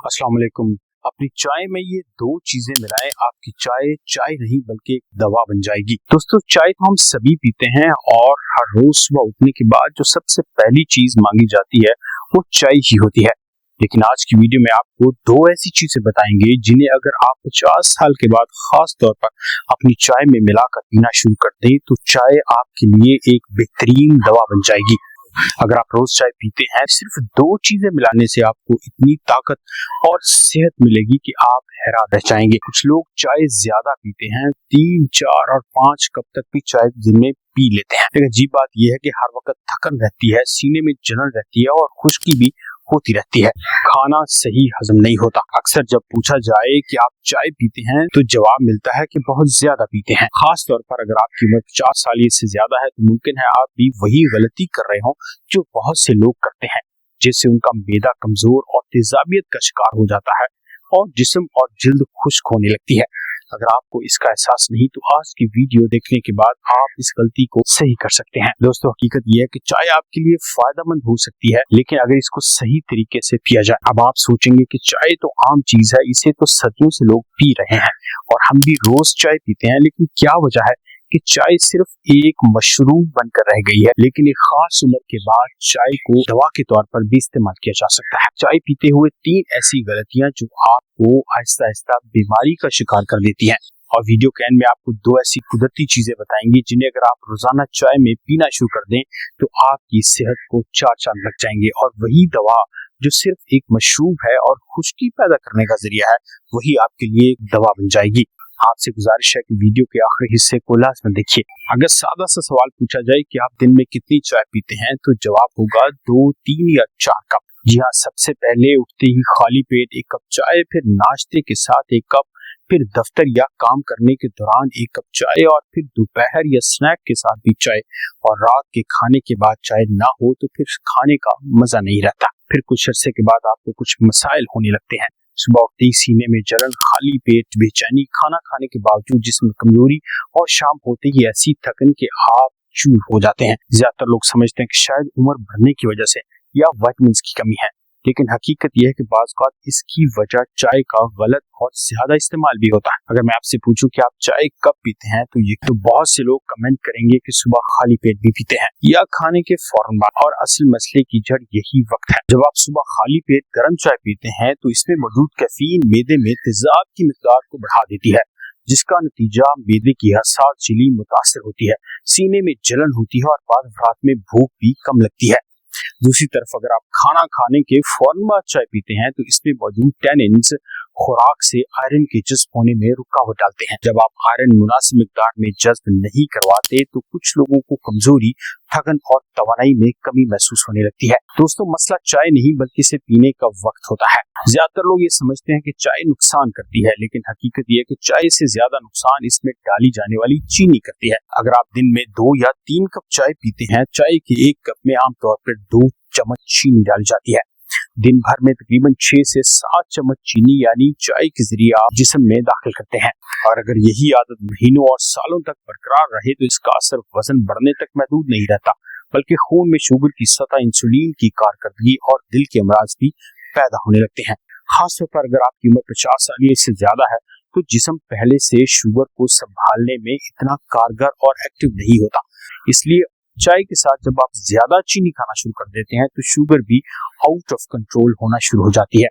अस्सलाम वालेकुम। अपनी चाय में ये दो चीजें मिलाएं, आपकी चाय चाय नहीं बल्कि एक दवा बन जाएगी। दोस्तों, चाय तो हम सभी पीते हैं और हर रोज सुबह उठने के बाद जो सबसे पहली चीज मांगी जाती है वो चाय ही होती है। लेकिन आज की वीडियो में आपको दो ऐसी चीजें बताएंगे जिन्हें अगर आप 50 साल के बाद खास तौर पर अपनी चाय में मिलाकर पीना शुरू कर दें तो चाय आपके लिए एक बेहतरीन दवा बन जाएगी। अगर आप रोज चाय पीते हैं, सिर्फ दो चीजें मिलाने से आपको इतनी ताकत और सेहत मिलेगी कि आप हैरान रह जाएंगे। कुछ लोग चाय ज्यादा पीते हैं, 3, 4 और 5 कप तक भी चाय दिन में पी लेते हैं। लेकिन अजीब बात यह है कि हर वक्त थकन रहती है, सीने में जलन रहती है और खुश्की भी होती रहती है। खाना सही हजम नहीं होता। अक्सर जब पूछा जाए कि आप चाय पीते हैं तो जवाब मिलता है कि बहुत ज्यादा पीते हैं। खास तौर पर अगर आपकी उम्र 50 साल से ज्यादा है तो मुमकिन है आप भी वही गलती कर रहे हो जो बहुत से लोग करते हैं, जिससे उनका मैदा कमजोर और तेजाबियत का शिकार हो जाता है और जिस्म और जिल्द खुश्क होने लगती है। अगर आपको इसका एहसास नहीं तो आज की वीडियो देखने के बाद आप इस गलती को सही कर सकते हैं। दोस्तों, हकीकत यह है कि चाय आपके लिए फायदेमंद हो सकती है, लेकिन अगर इसको सही तरीके से पिया जाए। अब आप सोचेंगे कि चाय तो आम चीज है, इसे तो सदियों से लोग पी रहे हैं और हम भी रोज चाय पीते हैं, लेकिन क्या वजह है कि चाय सिर्फ एक मशरूब बनकर रह गई है। लेकिन एक खास उम्र के बाद चाय को दवा के तौर पर भी इस्तेमाल किया जा सकता है। चाय पीते हुए 3 ऐसी गलतियां जो आपको आहिस्ता आहिस्ता बीमारी का शिकार कर देती हैं। और वीडियो के एंड में आपको 2 ऐसी कुदरती चीजें बताएंगे जिन्हें अगर आप रोजाना चाय में पीना शुरू कर दें तो आपकी सेहत को 4 चांद लग जाएंगे। और वही दवा जो सिर्फ एक मशरूब है और खुश्की पैदा करने का जरिया है, वही आपके लिए एक दवा बन जाएगी। आपसे गुजारिश है कि वीडियो के आखिरी हिस्से को लाजमी देखिए। अगर सादा सा सवाल पूछा जाए कि आप दिन में कितनी चाय पीते हैं तो जवाब होगा 2, 3 या 4 कप। जी हाँ, सबसे पहले उठते ही खाली पेट 1 कप चाय, फिर नाश्ते के साथ 1 कप, फिर दफ्तर या काम करने के दौरान 1 कप चाय, और फिर दोपहर या स्नैक के साथ भी चाय, और रात के खाने के बाद चाय ना हो तो फिर खाने का मजा नहीं रहता। फिर कुछ अरसे के बाद आपको कुछ मसाइल होने लगते हैं। सुबह उठते ही सीने में जलन, खाली पेट, बेचैनी, खाना खाने के बावजूद जिस्म में कमजोरी, और शाम होते ही ऐसी थकन कि आप चूर हो जाते हैं। ज्यादातर लोग समझते हैं कि शायद उम्र बढ़ने की वजह से या विटामिन्स की कमी है, लेकिन हकीकत यह है कि बाज़ औक़ात इसकी वजह चाय का गलत और ज्यादा इस्तेमाल भी होता है। अगर मैं आपसे पूछूं कि आप चाय कब पीते हैं तो ये तो बहुत से लोग कमेंट करेंगे कि सुबह खाली पेट भी पीते हैं या खाने के फौरन बाद। और असल मसले की जड़ यही वक्त है। जब आप सुबह खाली पेट गर्म चाय पीते हैं तो इसमें मौजूद कैफीन मैदे में तेजाब की मिकदार को बढ़ा देती है, जिसका नतीजा मैदे की हसास झिल्ली मुतासर होती है, सीने में जलन होती है और बाद रात में भूख भी कम लगती है। दूसरी तरफ अगर आप खाना खाने के फौरन बाद चाय पीते हैं तो इसमें मौजूद टैनिन्स खुराक से आयरन के जज्ब होने में रुकावट डालते हैं। जब आप आयरन मुनासिब मिकदार में जज्ब नहीं करवाते तो कुछ लोगों को कमजोरी, थकन और तवानाई में कमी महसूस होने लगती है। दोस्तों, मसला चाय नहीं बल्कि इसे पीने का वक्त होता है। ज्यादातर लोग ये समझते हैं कि चाय नुकसान करती है, लेकिन हकीकत यह है कि चाय से ज्यादा नुकसान इसमें डाली जाने वाली चीनी करती है। अगर आप दिन में 2 या 3 कप चाय पीते हैं, चाय के 1 कप में आमतौर पर 2 चम्मच चीनी डाली जाती है। दिन भर में तकरीबन 6 से 7 चम्मच चीनी यानी चाय के जरिए आप जिस्म में दाखिल करते हैं। और अगर यही आदत महीनों और सालों तक बरकरार रहे तो इसका असर वजन बढ़ने तक महदूद नहीं रहता, बल्कि खून में शुगर की सतह, इंसुलिन की कारकर्दगी और दिल के अमराज भी पैदा होने लगते हैं। खासतौर पर अगर आपकी उम्र 50 साल से ज्यादा है तो जिस्म पहले से शुगर को संभालने में इतना कारगर और एक्टिव नहीं होता। इसलिए चाय के साथ जब आप ज्यादा चीनी खाना शुरू कर देते हैं तो शुगर भी आउट ऑफ कंट्रोल होना शुरू हो जाती है।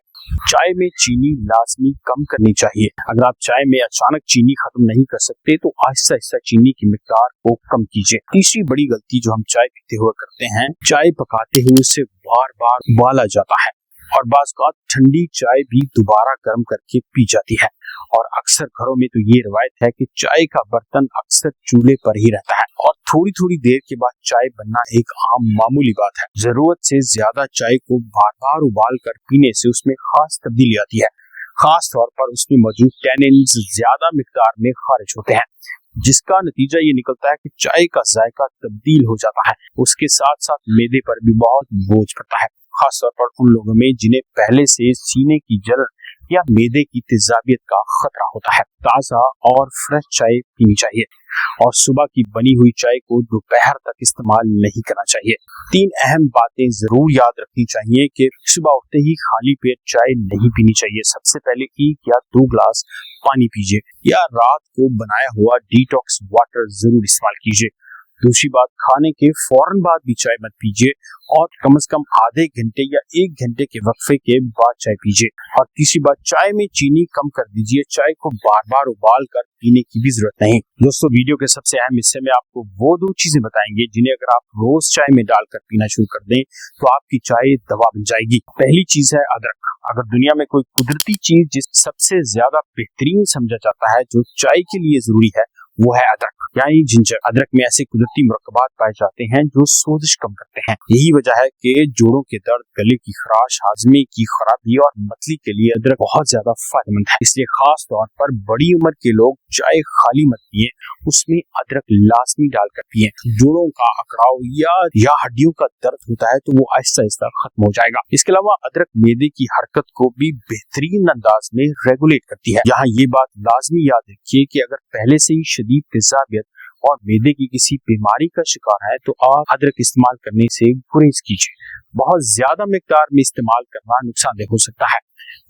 चाय में चीनी लाजमी कम करनी चाहिए। अगर आप चाय में अचानक चीनी खत्म नहीं कर सकते तो आहिस्ता आहिस्ता चीनी की मिकदार को कम कीजिए। तीसरी बड़ी गलती जो हम चाय पीते हुए करते हैं, चाय पकाते हुए उसे बार बार उबाला जाता है और बाज़ औक़ात ठंडी चाय भी दोबारा गर्म करके पी जाती है। और अक्सर घरों में तो ये रवायत है कि चाय का बर्तन अक्सर चूल्हे पर ही रहता है और थोड़ी थोड़ी देर के बाद चाय बनना एक आम मामूली बात है। जरूरत से ज्यादा चाय को बार बार उबाल कर पीने से उसमें खास तब्दीली आती है। खास तौर पर उसमें मौजूद टैनिन्स ज्यादा मिकदार में खारिज होते हैं, जिसका नतीजा ये निकलता है कि चाय का जायका तब्दील हो जाता है। उसके साथ साथ मैदे पर भी बहुत बोझ पड़ता है, खासतौर पर उन लोगों में जिन्हें पहले से सीने की जलन या मैदे की तेजाबियत का खतरा होता है। ताज़ा और फ्रेश चाय पीनी चाहिए और सुबह की बनी हुई चाय को दोपहर तक इस्तेमाल नहीं करना चाहिए। 3 अहम बातें जरूर याद रखनी चाहिए कि सुबह उठते ही खाली पेट चाय नहीं पीनी चाहिए। सबसे पहले 1 या 2 ग्लास पानी पीजिए या रात को बनाया हुआ डिटॉक्स वाटर जरूर इस्तेमाल कीजिए। दूसरी बात, खाने के फौरन बाद भी चाय मत पीजिए और कम से कम आधे घंटे या 1 घंटे के वक्फे के बाद चाय पीजिए। और तीसरी बात, चाय में चीनी कम कर दीजिए। चाय को बार बार उबाल कर पीने की भी जरूरत नहीं। दोस्तों, वीडियो के सबसे अहम हिस्से में आपको वो 2 चीजें बताएंगे जिन्हें अगर आप रोज चाय में डालकर पीना शुरू कर दें तो आपकी चाय दवा बन जाएगी। पहली चीज है अदरक। अगर दुनिया में कोई कुदरती चीज जिस सबसे ज्यादा बेहतरीन समझा जाता है जो चाय के लिए जरूरी है वो है अदरक यानी जिंजर। अदरक में ऐसे कुदरती मुरक्कबात पाए जाते हैं जो सोजिश कम करते हैं। यही वजह है कि जोड़ों के दर्द, गले की खराश, हाजमे की खराबी और मतली के लिए अदरक बहुत ज्यादा फायदेमंद है। इसलिए खास तौर पर बड़ी उम्र के लोग चाय खाली मत पिए, उसमें अदरक लाजमी डालकर पिए। जोड़ों का अकड़ाव या हड्डियों का दर्द होता है तो वो आहिस्ता आहिस्ता खत्म हो जाएगा। इसके अलावा अदरक मैदे की हरकत को भी बेहतरीन अंदाज में रेगुलेट करती है। यहाँ ये बात लाजमी याद रखिए कि अगर पहले से ही शदीद तेजाबियत और मैदे की किसी बीमारी का शिकार है तो आप अदरक इस्तेमाल करने से गुरेज कीजिए। बहुत ज्यादा मिकदार में इस्तेमाल करना नुकसानदेह हो सकता है,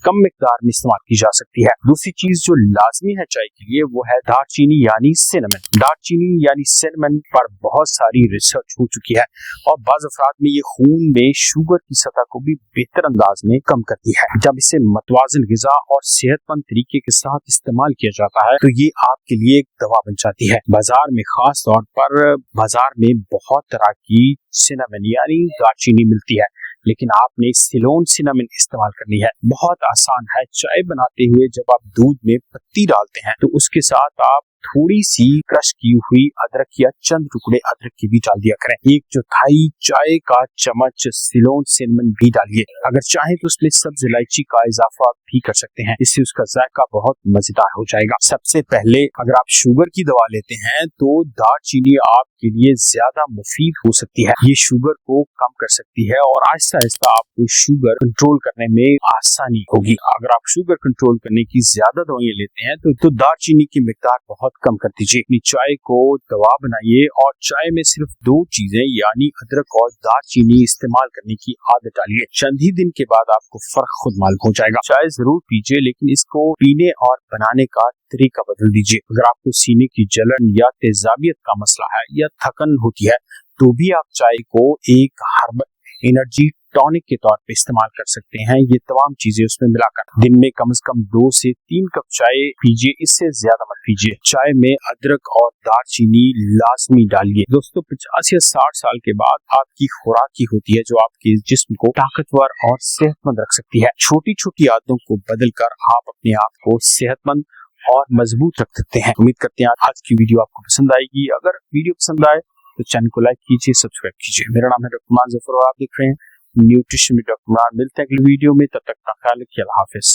कम मिकदार में इस्तेमाल की जा सकती है। दूसरी चीज जो लाजमी है चाय के लिए वो है दालचीनी यानी सिनेमन। दालचीनी यानी सिनेमन पर बहुत सारी रिसर्च हो चुकी है और बाज़ अफराद में ये खून में शुगर की सतह को भी बेहतर अंदाज में कम करती है। जब इसे मतवाज़िन ग़िज़ा और सेहतमंद तरीके के साथ इस्तेमाल किया जाता है तो ये आपके लिए एक दवा बन जाती है। बाजार में खास तौर पर बाजार में बहुत तरह की सिनेमन यानी दालचीनी मिलती है, लेकिन आपने सिलोन सिनेमन इस्तेमाल करनी है। बहुत आसान है। चाय बनाते हुए जब आप दूध में पत्ती डालते हैं तो उसके साथ आप थोड़ी सी क्रश की हुई अदरक या चंद टुकड़े अदरक के भी डाल दिया करें। 1/4 चाय का चम्मच सिलोन सिनेमन भी डालिए। अगर चाहे तो उसमें सब्ज इलायची का इजाफा भी कर सकते हैं, इससे उसका जायका बहुत मजेदार हो जाएगा। सबसे पहले अगर आप शुगर की दवा लेते हैं तो दालचीनी आपके लिए ज्यादा मुफीद हो सकती है। ये शुगर को कम कर सकती है और आहिस्ता आहिस्ता आपको शुगर कंट्रोल करने में आसानी होगी। अगर आप शुगर कंट्रोल करने की ज्यादा दवाइयां लेते हैं तो दालचीनी की मिकदार बहुत कम कर दीजिए। अपनी चाय को दवा बनाइए और चाय में सिर्फ 2 चीजें यानी अदरक और दालचीनी इस्तेमाल करने की आदत डालिए। चंद ही दिन के बाद आपको फर्क खुद मालूम हो जाएगा। चाय जरूर पीजिए लेकिन इसको पीने और बनाने का तरीका बदल दीजिए। अगर आपको सीने की जलन या तेजाबियत का मसला है या थकन होती है तो भी आप चाय को एक हर्बल एनर्जी टॉनिक के तौर पे इस्तेमाल कर सकते हैं। ये तमाम चीजें उसमें मिलाकर दिन में कम से कम 2 से 3 कप चाय पीजिए, इससे ज्यादा मत पीजिए। चाय में अदरक और दालचीनी लाजमी डालिए। दोस्तों, 85 या 60 साल के बाद आपकी खुराक ही होती है जो आपके जिस्म को ताकतवर और सेहतमंद रख सकती है। छोटी छोटी आदतों को बदलकर आप अपने आप को सेहतमंद और मजबूत रख सकते हैं। उम्मीद करते हैं आज की वीडियो आपको पसंद आएगी। अगर वीडियो पसंद आए तो चैनल को लाइक कीजिए, सब्सक्राइब कीजिए। मेरा नाम है डॉक्टर मान जफर और आप देख रहे हैं न्यूट्रिशन में डॉक्टर। मिलते हैं अगली वीडियो में, तब तक का ख्याल रखिए। अल्लाह हाफिज।